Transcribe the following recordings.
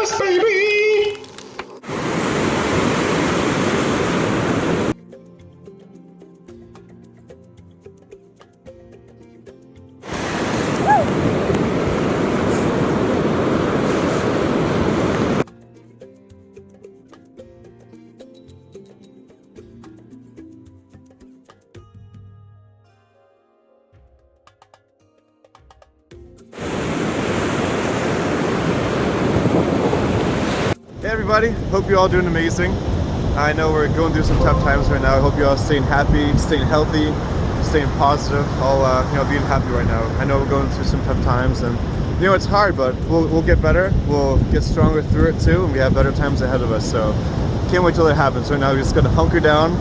Yes, baby! Hey everybody, hope you're all doing amazing. I know we're going through some tough times right now. I hope you're all staying happy, staying healthy, staying positive, all being happy right now. I know we're going through some tough times, and it's hard, but we'll get better. We'll get stronger through it too, and we have better times ahead of us. So can't wait till it happens. Right now we just gotta hunker down,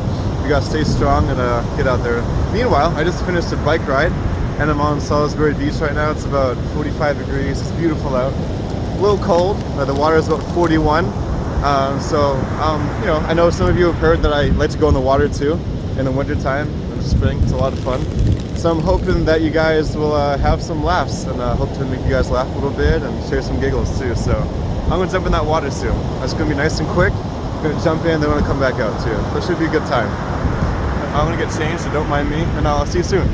we gotta stay strong and get out there. Meanwhile, I just finished a bike ride and I'm on Salisbury Beach right now. It's about 45 degrees, it's beautiful out. A little cold, the water is about 41. I know some of you have heard that I like to go in the water too in the winter time and the spring. It's a lot of fun. So I'm hoping that you guys will have some laughs, and hope to make you guys laugh a little bit and share some giggles too. So I'm gonna jump in that water soon. It's gonna be nice and quick. I'm gonna jump in, then I'm gonna come back out too. So it should be a good time. I'm gonna get changed, so don't mind me, and I'll see you soon.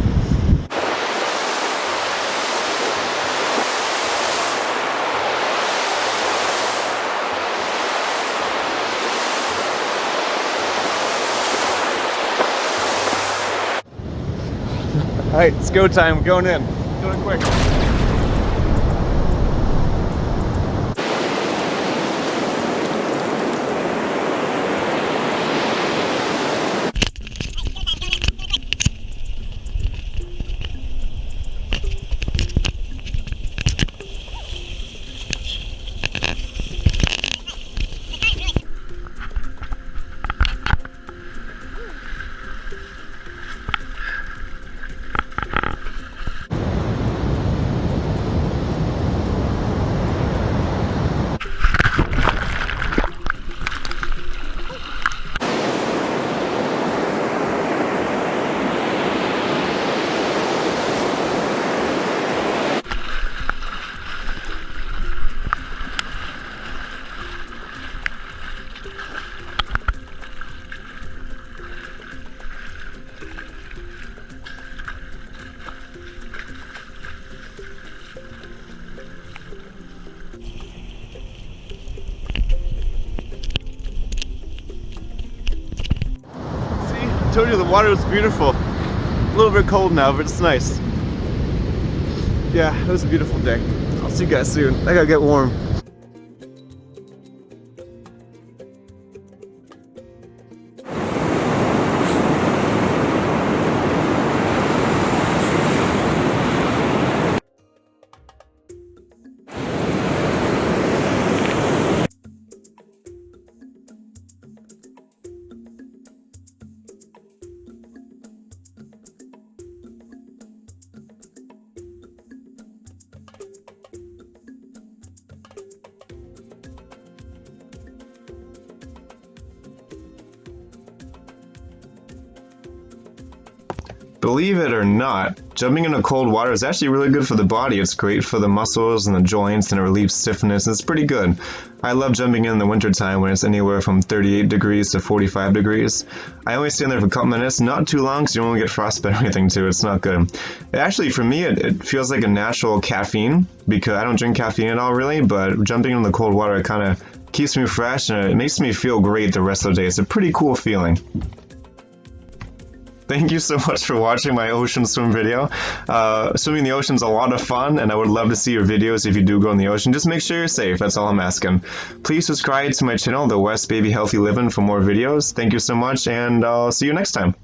Alright, it's go time. We're going in. Going quick. I told you the water was beautiful. A little bit cold now, but it's nice. Yeah, it was a beautiful day. I'll see you guys soon. I gotta get warm. Believe it or not, jumping into cold water is actually really good for the body. It's great for the muscles and the joints, and it relieves stiffness. It's pretty good. I love jumping in the wintertime when it's anywhere from 38 degrees to 45 degrees. I only stand there for a couple minutes, not too long because you won't get frostbite or anything too. It's not good. Actually, for me, it feels like a natural caffeine because I don't drink caffeine at all really, but jumping in the cold water kind of keeps me fresh and it makes me feel great the rest of the day. It's a pretty cool feeling. Thank you so much for watching my ocean swim video. Swimming in the ocean is a lot of fun, and I would love to see your videos if you do go in the ocean. Just make sure you're safe, that's all I'm asking. Please subscribe to my channel, The West Baby Healthy Livin', for more videos. Thank you so much, and I'll see you next time.